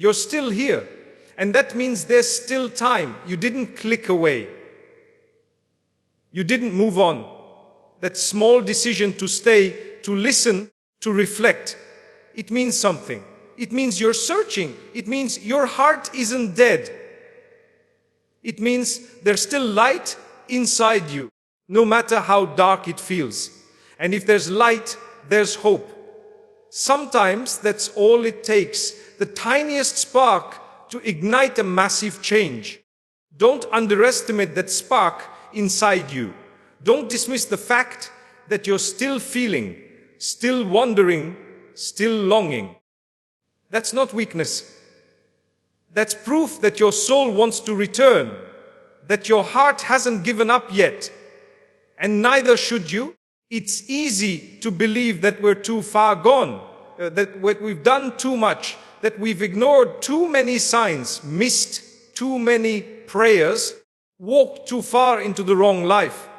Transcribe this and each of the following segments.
You're still here. And that means there's still time. You didn't click away. You didn't move on. That small decision to stay, to listen, to reflect, it means something. It means you're searching. It means your heart isn't dead. It means there's still light inside you, no matter how dark it feels. And if there's light, there's hope. Sometimes that's all it takes, the tiniest spark to ignite a massive change. Don't underestimate that spark inside you. Don't dismiss the fact that you're still feeling, still wondering, still longing. That's not weakness. That's proof that your soul wants to return, that your heart hasn't given up yet. And neither should you. It's easy to believe that we're too far gone, that we've done too much, that we've ignored too many signs, missed too many prayers, walked too far into the wrong life.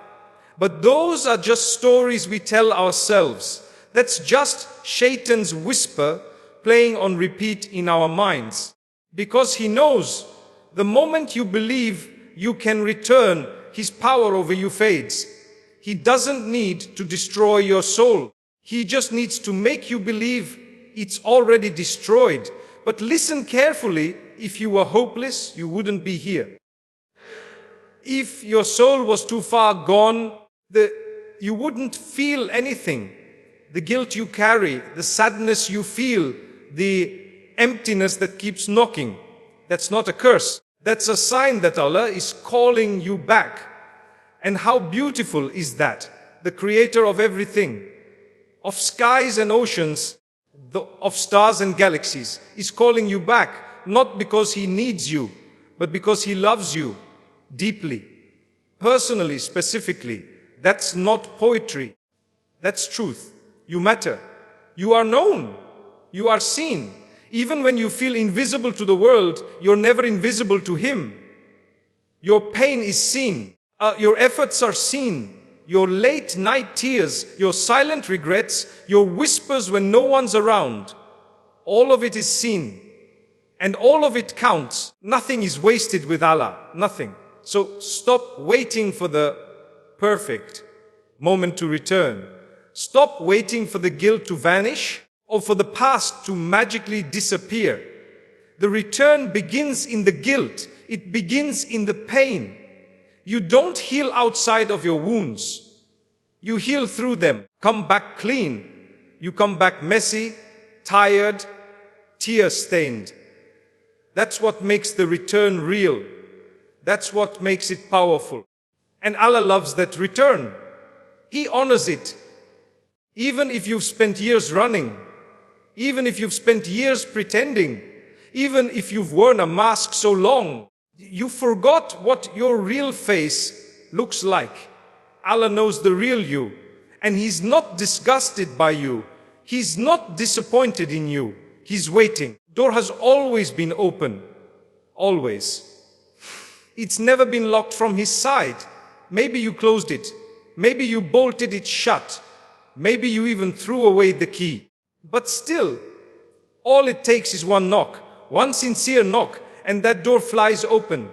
But those are just stories we tell ourselves. That's just Shaitan's whisper playing on repeat in our minds. Because he knows the moment you believe you can return, his power over you fades. He doesn't need to destroy your soul. He just needs to make you believe it's already destroyed. But listen carefully, if you were hopeless, you wouldn't be here. If your soul was too far gone, you wouldn't feel anything. The guilt you carry, the sadness you feel, the emptiness that keeps knocking, that's not a curse. That's a sign that Allah is calling you back. And how beautiful is that? The creator of everything, of skies and oceans, of stars and galaxies, is calling you back, not because he needs you, but because he loves you deeply, personally, specifically. That's not poetry. That's truth. You matter. You are known. You are seen. Even when you feel invisible to the world, you're never invisible to him. Your pain is seen. Your efforts are seen. Your late night tears, your silent regrets, your whispers when no one's around. All of it is seen. And all of it counts. Nothing is wasted with Allah. Nothing. So stop waiting for the perfect moment to return. Stop waiting for the guilt to vanish or for the past to magically disappear. The return begins in the guilt. It begins in the pain. You don't heal outside of your wounds. You heal through them. Come back clean. You come back messy, tired, tear-stained. That's what makes the return real. That's what makes it powerful. And Allah loves that return. He honors it. Even if you've spent years running, even if you've spent years pretending, even if you've worn a mask so long, you forgot what your real face looks like. Allah knows the real you, and He's not disgusted by you. He's not disappointed in you. He's waiting. Door has always been open. Always. It's never been locked from His side. Maybe you closed it. Maybe you bolted it shut. Maybe you even threw away the key. But still, all it takes is one knock, one sincere knock, and that door flies open.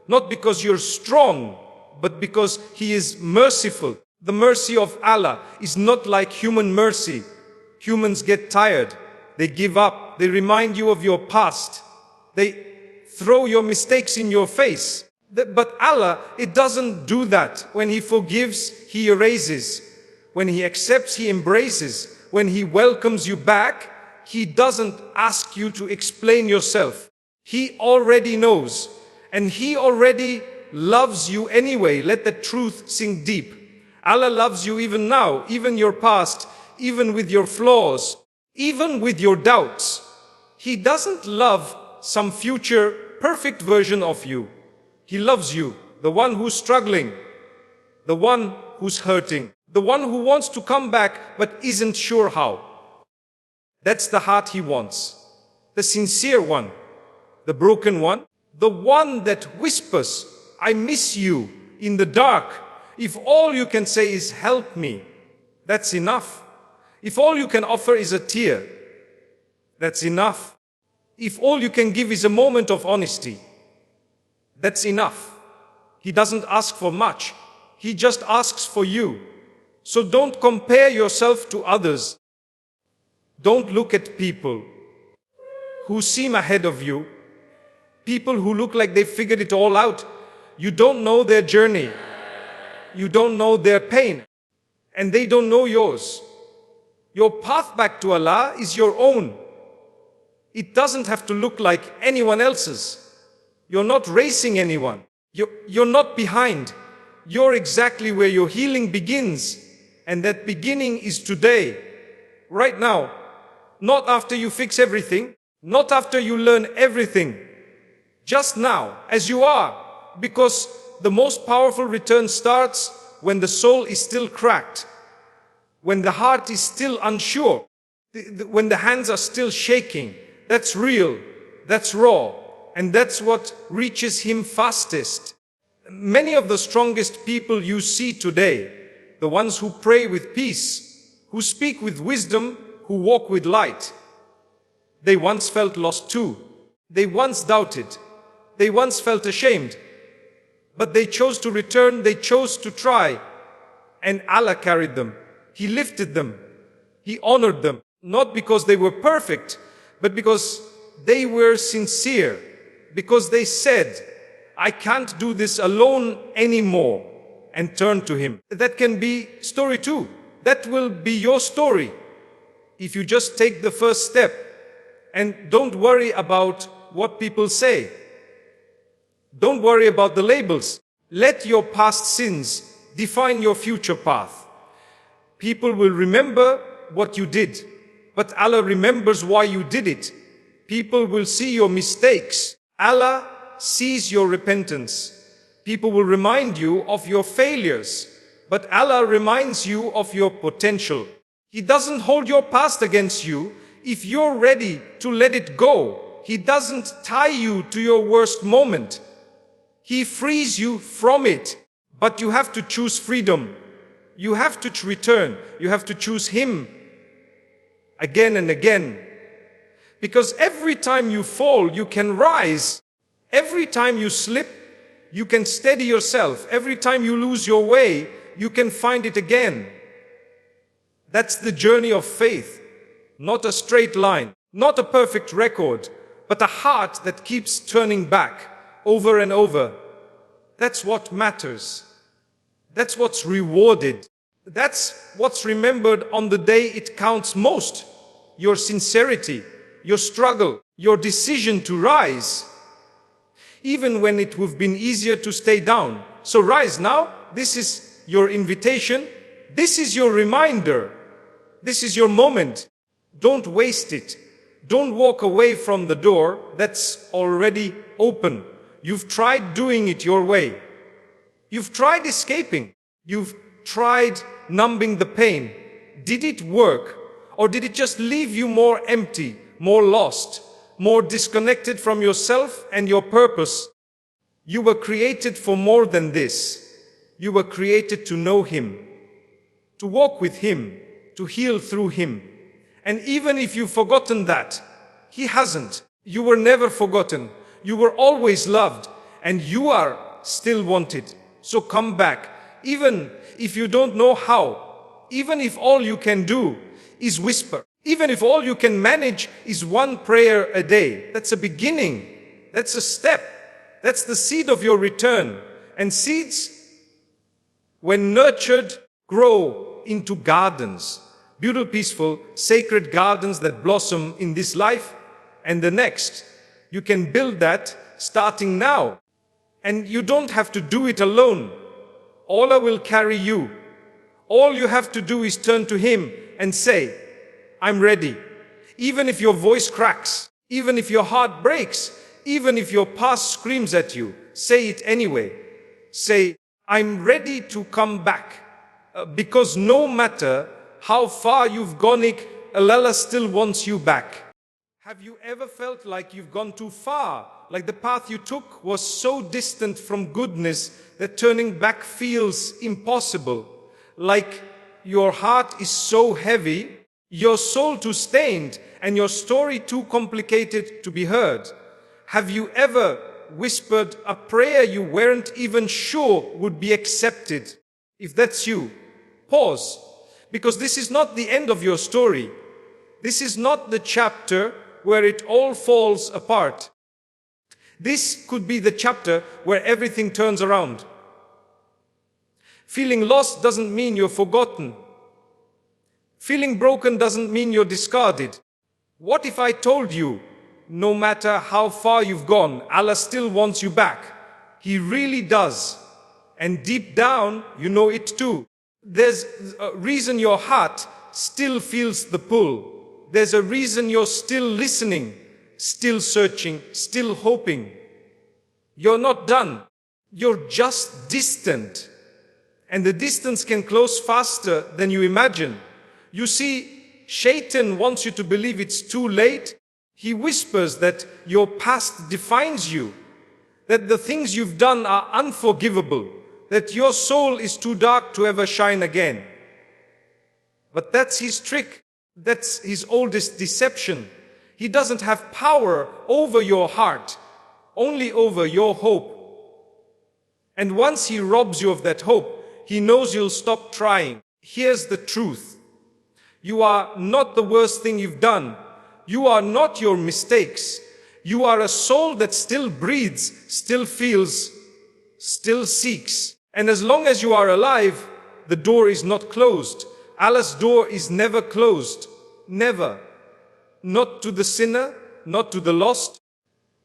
Not because you're strong, but because He is merciful. The mercy of Allah is not like human mercy. Humans get tired. They give up. They remind you of your past. They throw your mistakes in your face. But Allah, it doesn't do that. When He forgives, He erases. When He accepts, He embraces. When He welcomes you back, He doesn't ask you to explain yourself. He already knows. And He already loves you anyway. Let the truth sink deep. Allah loves you even now, even your past, even with your flaws, even with your doubts. He doesn't love some future perfect version of you. He loves you, the one who's struggling, the one who's hurting, the one who wants to come back but isn't sure how. That's the heart He wants. The sincere one, the broken one, the one that whispers, "I miss you," in the dark. If all you can say is "help me," that's enough. If all you can offer is a tear, that's enough. If all you can give is a moment of honesty, that's enough. He doesn't ask for much. He just asks for you. So don't compare yourself to others. Don't look at people who seem ahead of you, people who look like they figured it all out. You don't know their journey. You don't know their pain. And they don't know yours. Your path back to Allah is your own. It doesn't have to look like anyone else's. You're not racing anyone. You're not behind. You're exactly where your healing begins. And that beginning is today, right now. Not after you fix everything, not after you learn everything. Just now, as you are. Because the most powerful return starts when the soul is still cracked, when the heart is still unsure, when the hands are still shaking. That's real, that's raw, and that's what reaches Him fastest. Many of the strongest people you see today, the ones who pray with peace, who speak with wisdom, who walk with light, they once felt lost too. They once doubted. They once felt ashamed. But they chose to return, they chose to try. And Allah carried them. He lifted them. He honored them. Not because they were perfect, but because they were sincere. Because they said, I can't do this alone anymore. And turned to Him. That can be story too. That will be your story. If you just take the first step. And don't worry about what people say. Don't worry about the labels. Let your past sins define your future path. People will remember what you did, but Allah remembers why you did it. People will see your mistakes. Allah sees your repentance. People will remind you of your failures, but Allah reminds you of your potential. He doesn't hold your past against you if you're ready to let it go. He doesn't tie you to your worst moment. He frees you from it, but you have to choose freedom. You have to return. You have to choose Him again and again. Because every time you fall, you can rise. Every time you slip, you can steady yourself. Every time you lose your way, you can find it again. That's the journey of faith. Not a straight line, not a perfect record, but a heart that keeps turning back over and over. That's what matters. That's what's rewarded. That's what's remembered on the day it counts most. Your sincerity, your struggle, your decision to rise. Even when it would have been easier to stay down. So rise now. This is your invitation. This is your reminder. This is your moment. Don't waste it. Don't walk away from the door that's already open. You've tried doing it your way. You've tried escaping. You've tried numbing the pain. Did it work? Or did it just leave you more empty, more lost, more disconnected from yourself and your purpose? You were created for more than this. You were created to know Him, to walk with Him, to heal through Him. And even if you've forgotten that, He hasn't. You were never forgotten. You were always loved, and you are still wanted. So come back, even if you don't know how, even if all you can do is whisper, even if all you can manage is one prayer a day. That's a beginning. That's a step. That's the seed of your return. And seeds, when nurtured, grow into gardens. Beautiful, peaceful, sacred gardens that blossom in this life and the next. You can build that starting now. And you don't have to do it alone. Allah will carry you. All you have to do is turn to Him and say, I'm ready. Even if your voice cracks, even if your heart breaks, even if your past screams at you, say it anyway. Say, I'm ready to come back. Because no matter how far you've gone, Allah still wants you back. Have you ever felt like you've gone too far? Like the path you took was so distant from goodness that turning back feels impossible? Like your heart is so heavy your soul too stained, and your story too complicated to be heard? Have you ever whispered a prayer you weren't even sure would be accepted? If that's you, pause, because this is not the end of your story. This is not the chapter where it all falls apart. This could be the chapter where everything turns around. Feeling lost doesn't mean you're forgotten. Feeling broken doesn't mean you're discarded. What if I told you, no matter how far you've gone, Allah still wants you back? He really does. And deep down, you know it too. There's a reason your heart still feels the pull. There's a reason you're still listening, still searching, still hoping. You're not done. You're just distant. And the distance can close faster than you imagine. You see, Shaitan wants you to believe it's too late. He whispers that your past defines you, that the things you've done are unforgivable, that your soul is too dark to ever shine again. But that's his trick. That's his oldest deception. He doesn't have power over your heart, only over your hope. And once he robs you of that hope, he knows you'll stop trying. Here's the truth. You are not the worst thing you've done. You are not your mistakes. You are a soul that still breathes, still feels, still seeks. And as long as you are alive, the door is not closed. Allah's door is never closed. Never. Not to the sinner, not to the lost,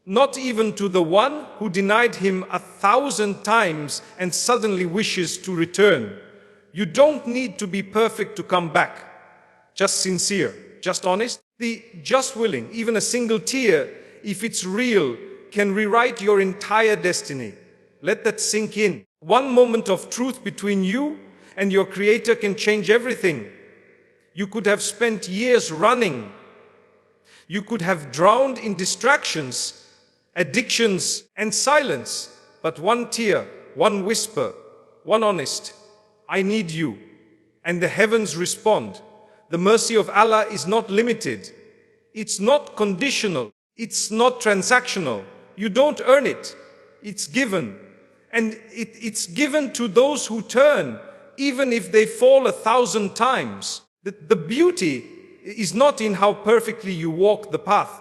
not even to the one who denied him 1,000 times and suddenly wishes to return. You don't need to be perfect to come back. Just sincere, just honest, just willing. Even a single tear, if it's real, can rewrite your entire destiny. Let that sink in. One moment of truth between you and your Creator can change everything. You could have spent years running. You could have drowned in distractions, addictions, and silence. But one tear, one whisper, one honest, "I need you." And the heavens respond. The mercy of Allah is not limited. It's not conditional. It's not transactional. You don't earn it. It's given. And it's given to those who turn, even if they fall 1,000 times. The beauty is not in how perfectly you walk the path.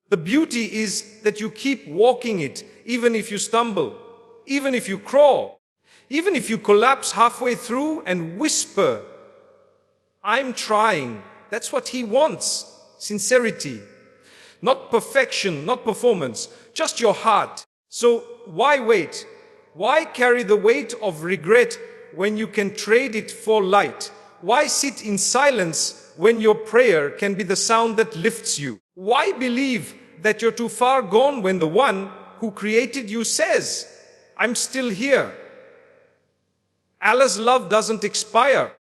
The beauty is that you keep walking it, even if you stumble, even if you crawl, even if you collapse halfway through and whisper, "I'm trying." That's what He wants. Sincerity. Not perfection, not performance, just your heart. So why wait? Why carry the weight of regret when you can trade it for light? Why sit in silence when your prayer can be the sound that lifts you? Why believe that you're too far gone when the one who created you says, "I'm still here"? Allah's love doesn't expire.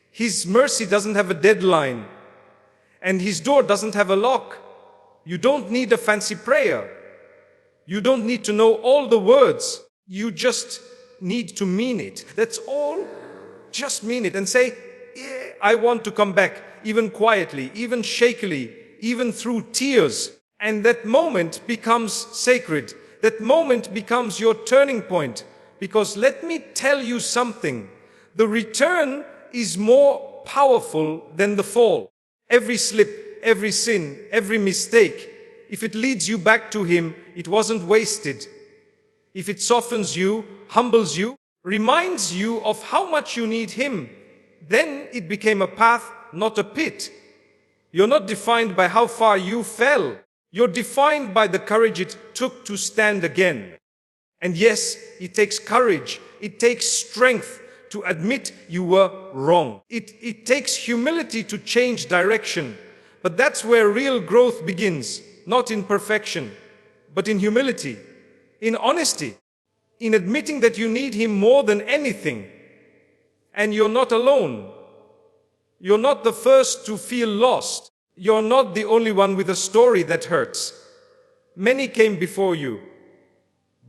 His mercy doesn't have a deadline. And His door doesn't have a lock. You don't need a fancy prayer. You don't need to know all the words. You just need to mean it. That's all. Just mean it and say, "Yeah, I want to come back," even quietly, even shakily, even through tears. And that moment becomes sacred. That moment becomes your turning point. Because let me tell you something. The return is more powerful than the fall. Every slip, every sin, every mistake, if it leads you back to Him, it wasn't wasted. If it softens you, humbles you, reminds you of how much you need Him, then it became a path, not a pit. You're not defined by how far you fell. You're defined by the courage it took to stand again. And yes, it takes courage. It takes strength to admit you were wrong. It takes humility to change direction. But that's where real growth begins. Not in perfection, but in humility, in honesty, in admitting that you need Him more than anything. And you're not alone. You're not the first to feel lost. You're not the only one with a story that hurts. Many came before you,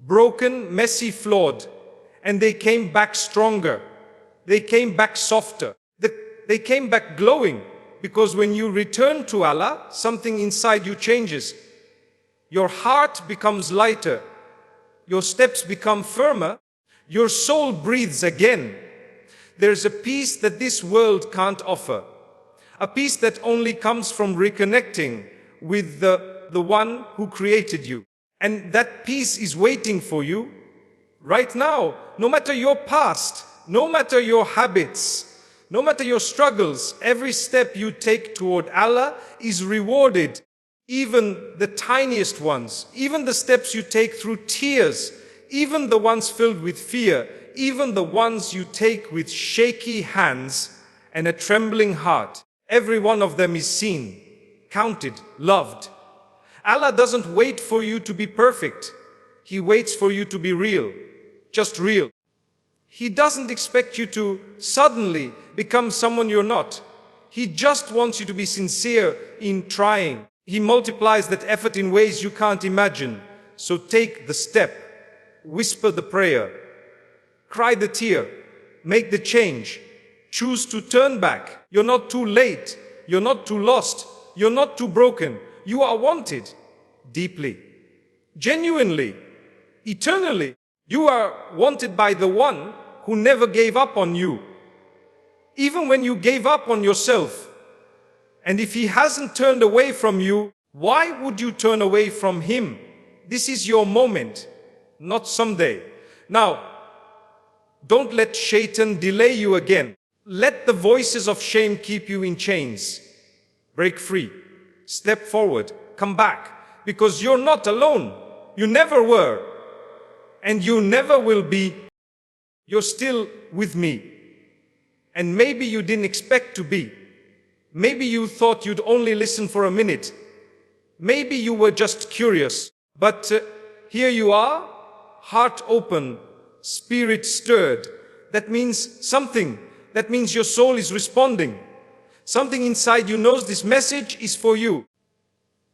broken, messy, flawed, and they came back stronger. They came back softer. They came back glowing, because when you return to Allah, something inside you changes. Your heart becomes lighter, your steps become firmer, your soul breathes again. There's a peace that this world can't offer, a peace that only comes from reconnecting with the one who created you. And that peace is waiting for you right now. No matter your past, no matter your habits, no matter your struggles, every step you take toward Allah is rewarded. Even the tiniest ones, even the steps you take through tears, even the ones filled with fear, even the ones you take with shaky hands and a trembling heart, every one of them is seen, counted, loved. Allah doesn't wait for you to be perfect. He waits for you to be real, just real. He doesn't expect you to suddenly become someone you're not. He just wants you to be sincere in trying. He multiplies that effort in ways you can't imagine. So take the step, whisper the prayer, cry the tear, make the change, choose to turn back. You're not too late, you're not too lost, you're not too broken. You are wanted, deeply, genuinely, eternally. You are wanted by the one who never gave up on you, even when you gave up on yourself. And if he hasn't turned away from you, why would you turn away from him? This is your moment, not someday. Now, don't let Shaitan delay you again. Let the voices of shame keep you in chains. Break free, step forward, come back, because you're not alone. You never were, and you never will be. You're still with me. And maybe you didn't expect to be. Maybe you thought you'd only listen for a minute. Maybe you were just curious. But here you are, heart open, spirit stirred. That means something. That means your soul is responding. Something inside you knows this message is for you.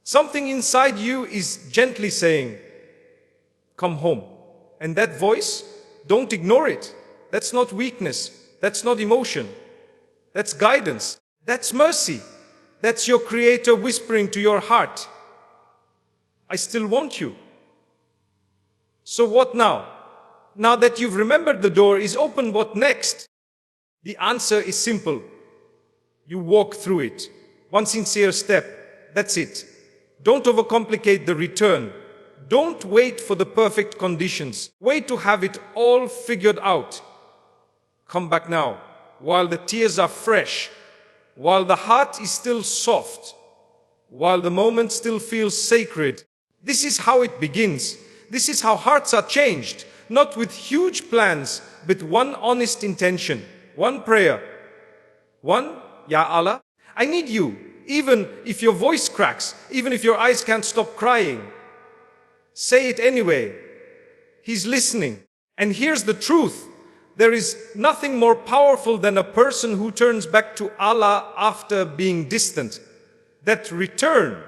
Something inside you is gently saying, come home. And that voice, don't ignore it. That's not weakness. That's not emotion. That's guidance. That's mercy. That's your Creator whispering to your heart, I still want you. So what now? Now that you've remembered the door is open, what next? The answer is simple. You walk through it. One sincere step. That's it. Don't overcomplicate the return. Don't wait for the perfect conditions. Wait to have it all figured out. Come back now, while the tears are fresh, while the heart is still soft, while the moment still feels sacred. This is how it begins. This is how hearts are changed, not with huge plans, but one honest intention, one prayer. One, Ya Allah, I need you, even if your voice cracks, even if your eyes can't stop crying. Say it anyway. He's listening. And here's the truth. There is nothing more powerful than a person who turns back to Allah after being distant. That return,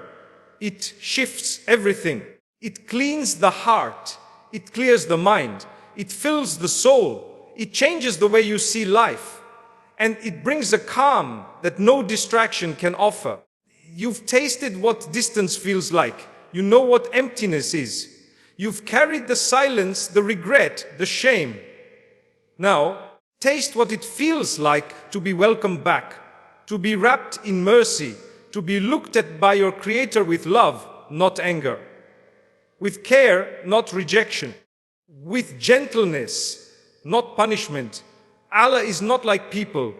it shifts everything. It cleans the heart. It clears the mind. It fills the soul. It changes the way you see life. And it brings a calm that no distraction can offer. You've tasted what distance feels like. You know what emptiness is. You've carried the silence, the regret, the shame. Now, taste what it feels like to be welcomed back, to be wrapped in mercy, to be looked at by your Creator with love, not anger, with care, not rejection, with gentleness, not punishment. Allah is not like people.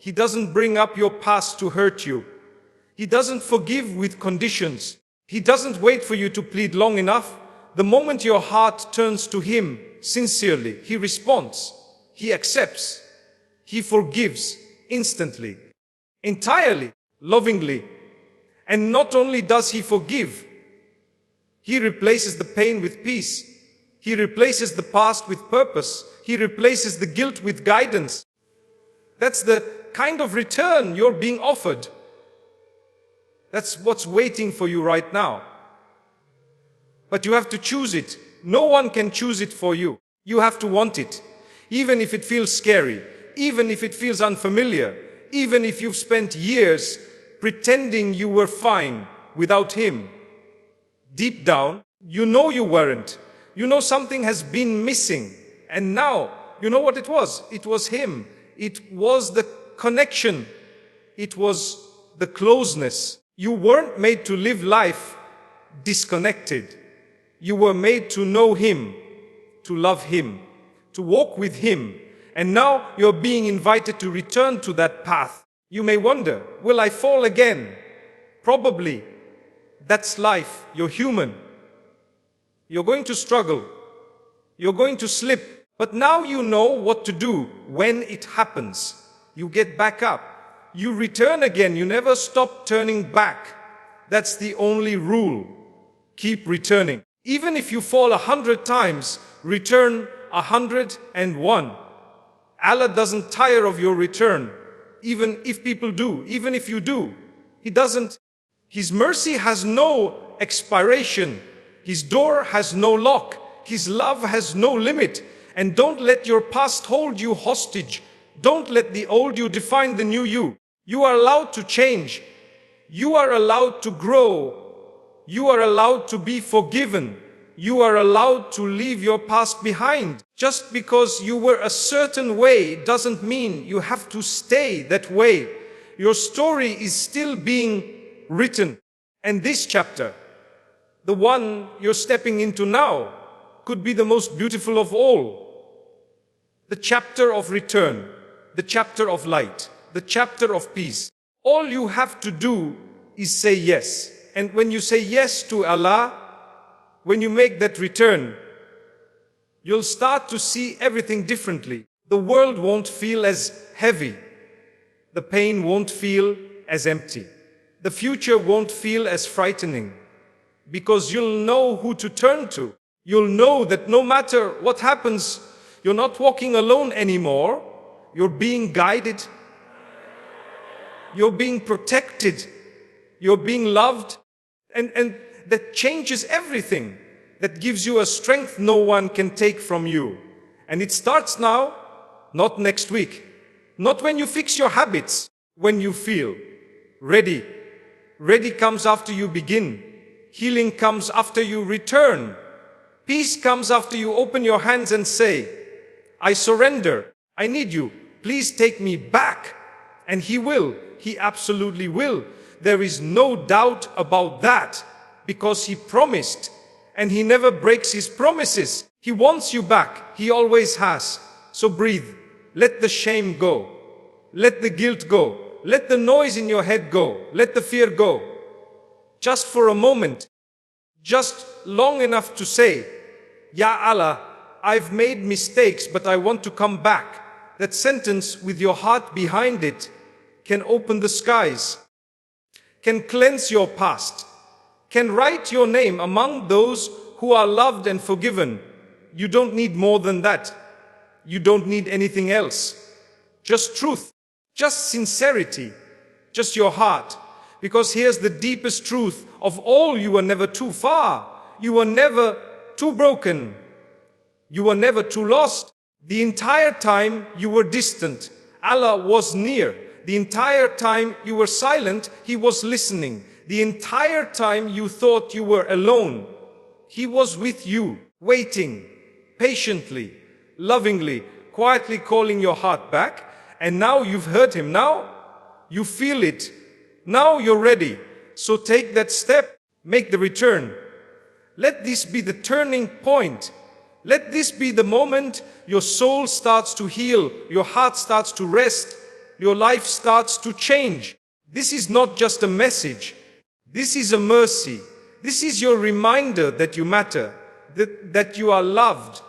He doesn't bring up your past to hurt you. He doesn't forgive with conditions. He doesn't wait for you to plead long enough. The moment your heart turns to Him sincerely, He responds. He accepts. He forgives instantly, entirely, lovingly. And not only does He forgive, He replaces the pain with peace. He replaces the past with purpose. He replaces the guilt with guidance. That's the kind of return you're being offered. That's what's waiting for you right now. But you have to choose it. No one can choose it for you. You have to want it. Even if it feels scary, even if it feels unfamiliar, Even if you've spent years pretending you were fine without Him, deep down, you know you weren't. You know something has been missing. And now, you know what it was? It was Him. It was the connection. It was the closeness. You weren't made to live life disconnected. You were made to know Him, to love Him, to walk with Him. And now you're being invited to return to that path. You may wonder, will I fall again? Probably. That's life. You're human. You're going to struggle. You're going to slip. But now you know what to do when it happens. You get back up. You return again. You never stop turning back. That's the only rule. Keep returning. Even if you fall 100 times, return 101. Allah doesn't tire of your return. Even if people do, even if you do, He doesn't. His mercy has no expiration. His door has no lock. His love has no limit. And don't let your past hold you hostage. Don't let the old you define the new you. You are allowed to change. You are allowed to grow. You are allowed to be forgiven. You are allowed to leave your past behind. Just because you were a certain way doesn't mean you have to stay that way. Your story is still being written. And this chapter, the one you're stepping into now, could be the most beautiful of all. The chapter of return, the chapter of light, the chapter of peace. All you have to do is say yes. And when you say yes to Allah, when you make that return, you'll start to see everything differently. The world won't feel as heavy. The pain won't feel as empty. The future won't feel as frightening. Because you'll know who to turn to. You'll know that no matter what happens, you're not walking alone anymore. You're being guided. You're being protected. You're being loved. And that changes everything. That gives you a strength no one can take from you. And it starts now, not next week. Not when you fix your habits. When you feel ready. Ready comes after you begin. Healing comes after you return. Peace comes after you open your hands and say, I surrender. I need you. Please take me back. And He will. He absolutely will. There is no doubt about that. Because He promised. And He never breaks His promises. He wants you back. He always has. So breathe. Let the shame go. Let the guilt go. Let the noise in your head go. Let the fear go. Just for a moment. Just long enough to say, Ya Allah, I've made mistakes, but I want to come back. That sentence with your heart behind it can open the skies, can cleanse your past, can write your name among those who are loved and forgiven. You don't need more than that. You don't need anything else. Just truth, just sincerity, just your heart. Because here's the deepest truth of all: you were never too far. You were never too broken. You were never too lost. The entire time you were distant, Allah was near. The entire time you were silent, He was listening. The entire time you thought you were alone, He was with you, waiting, patiently, lovingly, quietly calling your heart back. And now you've heard Him. Now you feel it. Now you're ready. So take that step, make the return. Let this be the turning point. Let this be the moment your soul starts to heal, your heart starts to rest, your life starts to change. This is not just a message. This is a mercy. This is your reminder that you matter, that you are loved,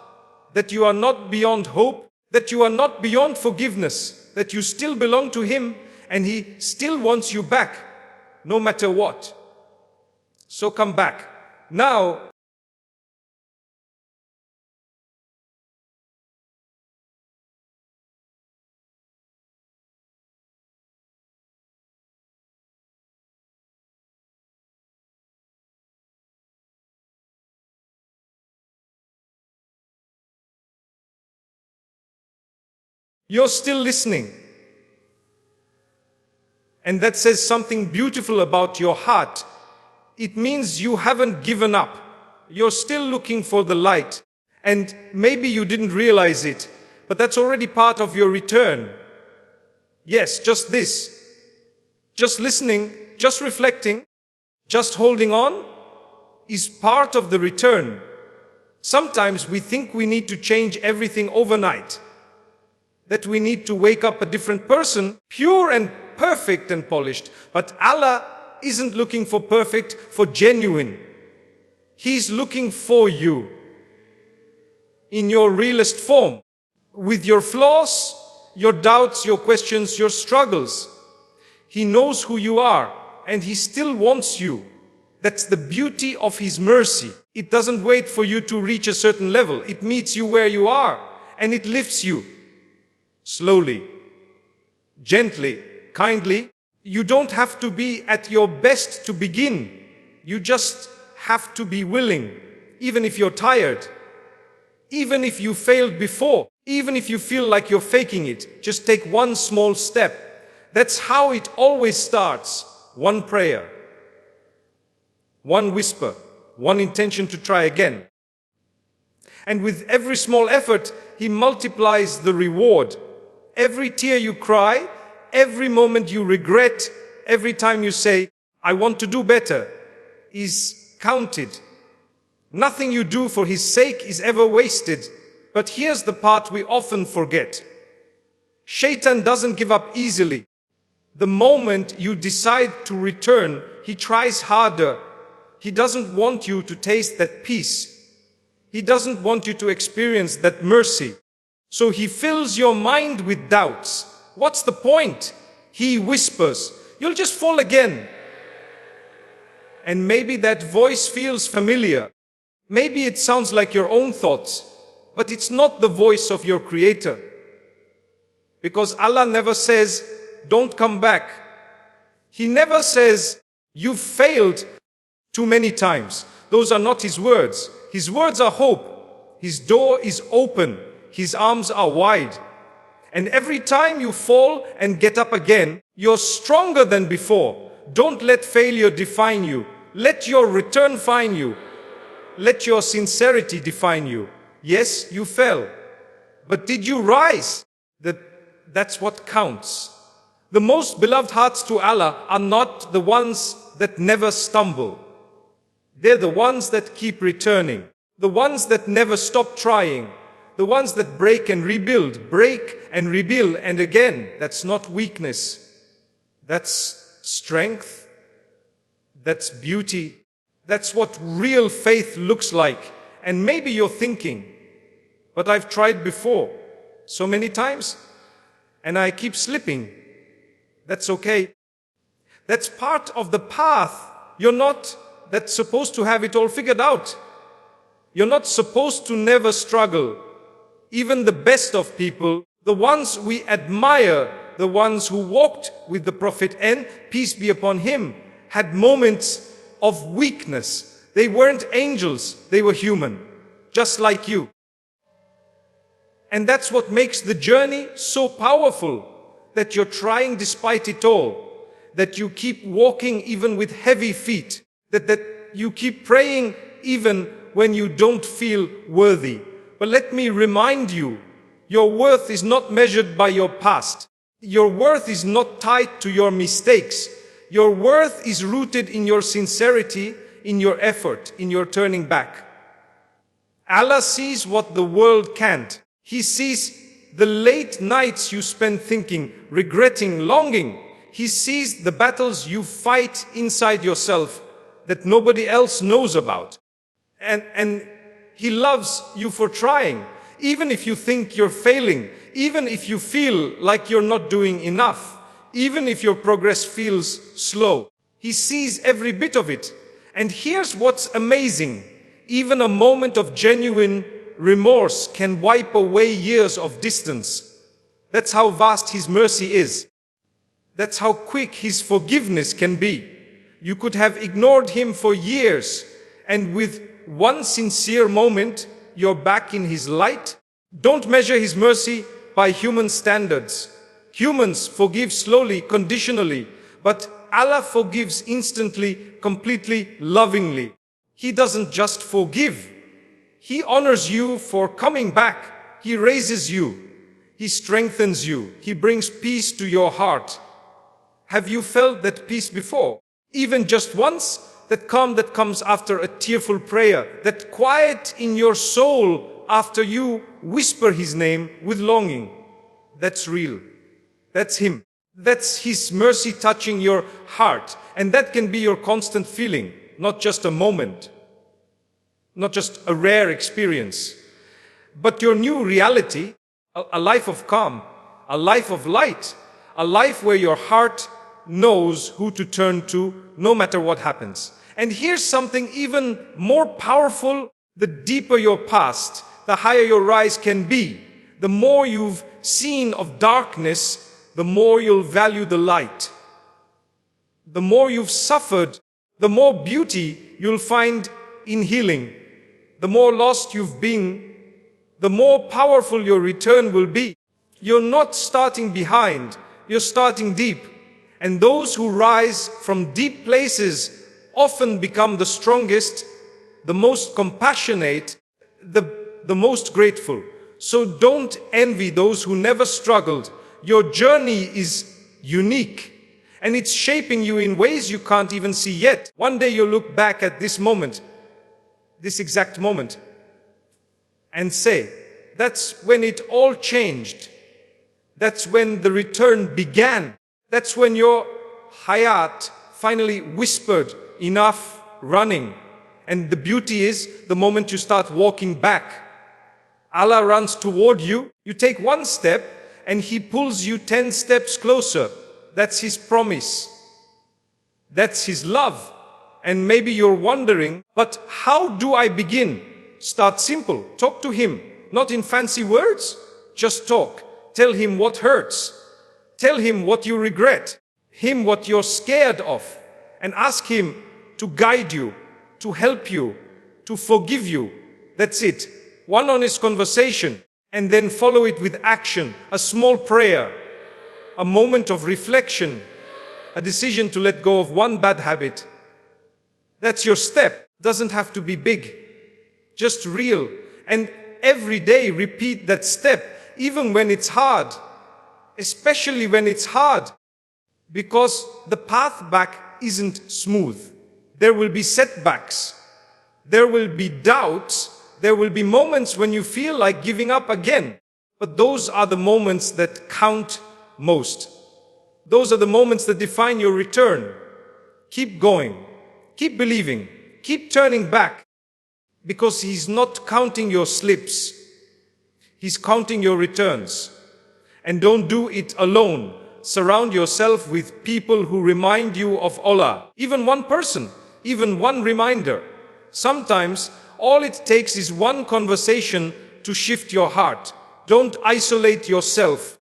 that you are not beyond hope, that you are not beyond forgiveness, that you still belong to Him and He still wants you back, no matter what. So come back. Now, you're still listening. And that says something beautiful about your heart. It means you haven't given up. You're still looking for the light. And maybe you didn't realize it, but that's already part of your return. Yes, just this. Just listening, just reflecting, just holding on is part of the return. Sometimes we think we need to change everything overnight. That we need to wake up a different person, pure and perfect and polished. But Allah isn't looking for perfect, for genuine. He's looking for you in your realest form, with your flaws, your doubts, your questions, your struggles. He knows who you are, and He still wants you. That's the beauty of His mercy. It doesn't wait for you to reach a certain level. It meets you where you are, and it lifts you. Slowly, gently, kindly. You don't have to be at your best to begin. You just have to be willing, even if you're tired. Even if you failed before, even if you feel like you're faking it, just take one small step. That's how it always starts. One prayer, one whisper, one intention to try again. And with every small effort, He multiplies the reward. Every tear you cry, every moment you regret, every time you say, I want to do better, is counted. Nothing you do for His sake is ever wasted. But here's the part we often forget. Shaitan doesn't give up easily. The moment you decide to return, he tries harder. He doesn't want you to taste that peace. He doesn't want you to experience that mercy. So he fills your mind with doubts. What's the point? He whispers, you'll just fall again. And maybe that voice feels familiar. Maybe it sounds like your own thoughts, but it's not the voice of your Creator. Because Allah never says, don't come back. He never says, you've failed too many times. Those are not His words. His words are hope. His door is open. His arms are wide. And every time you fall and get up again, you're stronger than before. Don't let failure define you. Let your return find you. Let your sincerity define you. Yes, you fell. But did you rise? That's what counts. The most beloved hearts to Allah are not the ones that never stumble. They're the ones that keep returning. The ones that never stop trying. The ones that break and rebuild, and again. That's not weakness. That's strength. That's beauty. That's what real faith looks like. And maybe you're thinking, but I've tried before so many times, and I keep slipping. That's okay. That's part of the path. You're not that's supposed to have it all figured out. You're not supposed to never struggle. Even the best of people, the ones we admire, the ones who walked with the Prophet and peace be upon him, had moments of weakness. They weren't angels, they were human, just like you. And that's what makes the journey so powerful, that you're trying despite it all, that you keep walking even with heavy feet, that you keep praying even when you don't feel worthy. But let me remind you, your worth is not measured by your past. Your worth is not tied to your mistakes. Your worth is rooted in your sincerity, in your effort, in your turning back. Allah sees what the world can't. He sees the late nights you spend thinking, regretting, longing. He sees the battles you fight inside yourself that nobody else knows about. And He loves you for trying, even if you think you're failing, even if you feel like you're not doing enough, even if your progress feels slow. He sees every bit of it. And here's what's amazing. Even a moment of genuine remorse can wipe away years of distance. That's how vast His mercy is. That's how quick His forgiveness can be. You could have ignored Him for years, and with one sincere moment, you're back in His light. Don't measure His mercy by human standards. Humans forgive slowly, conditionally, But Allah forgives instantly, completely, lovingly. He doesn't just forgive. He honors you for coming back. He raises you. He strengthens you. He brings peace to your heart. Have you felt that peace before? Even just once? That calm that comes after a tearful prayer, that quiet in your soul after you whisper His name with longing. That's real. That's Him. That's His mercy touching your heart. And that can be your constant feeling, not just a moment, not just a rare experience, but your new reality, a life of calm, a life of light, a life where your heart knows who to turn to no matter what happens. And here's something even more powerful. The deeper your past, the higher your rise can be. The more you've seen of darkness, the more you'll value the light. The more you've suffered, the more beauty you'll find in healing. The more lost you've been, the more powerful your return will be. You're not starting behind, you're starting deep. And those who rise from deep places often become the strongest, the most compassionate, the most grateful. So don't envy those who never struggled. Your journey is unique, and it's shaping you in ways you can't even see yet. One day you'll look back at this moment, this exact moment, and say, that's when it all changed. That's when the return began. That's when your hayat finally whispered, enough running. And the beauty is, the moment you start walking back, Allah runs toward you. You take one step, and He pulls you 10 steps closer. That's His promise. That's His love. And maybe you're wondering, but how do I begin? Start simple. Talk to Him. Not in fancy words. Just talk. Tell Him what hurts. Tell Him what you regret. Him what you're scared of. And ask Him to guide you, to help you, to forgive you. That's it. One honest conversation. And then follow it with action. A small prayer. A moment of reflection. A decision to let go of one bad habit. That's your step. Doesn't have to be big. Just real. And every day repeat that step, even when it's hard. Especially when it's hard. Because the path back isn't smooth. There will be setbacks. There will be doubts. There will be moments when you feel like giving up again. But those are the moments that count most. Those are the moments that define your return. Keep going. Keep believing. Keep turning back. Because He's not counting your slips. He's counting your returns. And don't do it alone. Surround yourself with people who remind you of Allah. Even one person, even one reminder. Sometimes all it takes is one conversation to shift your heart. Don't isolate yourself.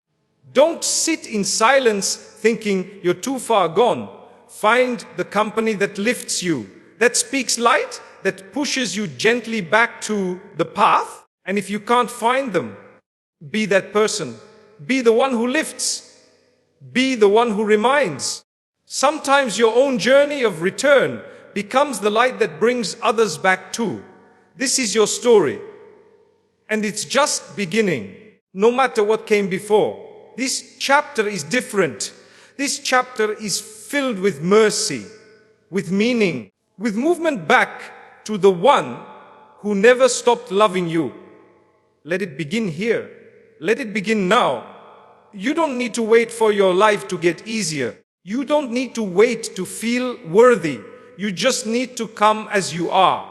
Don't sit in silence thinking you're too far gone. Find the company that lifts you, that speaks light, that pushes you gently back to the path. And if you can't find them, be that person. Be the one who lifts. Be the one who reminds. Sometimes your own journey of return becomes the light that brings others back too. This is your story. And it's just beginning. No matter what came before. This chapter is different. This chapter is filled with mercy, with meaning, with movement back to the one who never stopped loving you. Let it begin here. Let it begin now. You don't need to wait for your life to get easier. You don't need to wait to feel worthy. You just need to come as you are.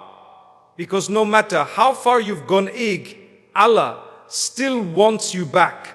Because no matter how far you've gone, Allah still wants you back.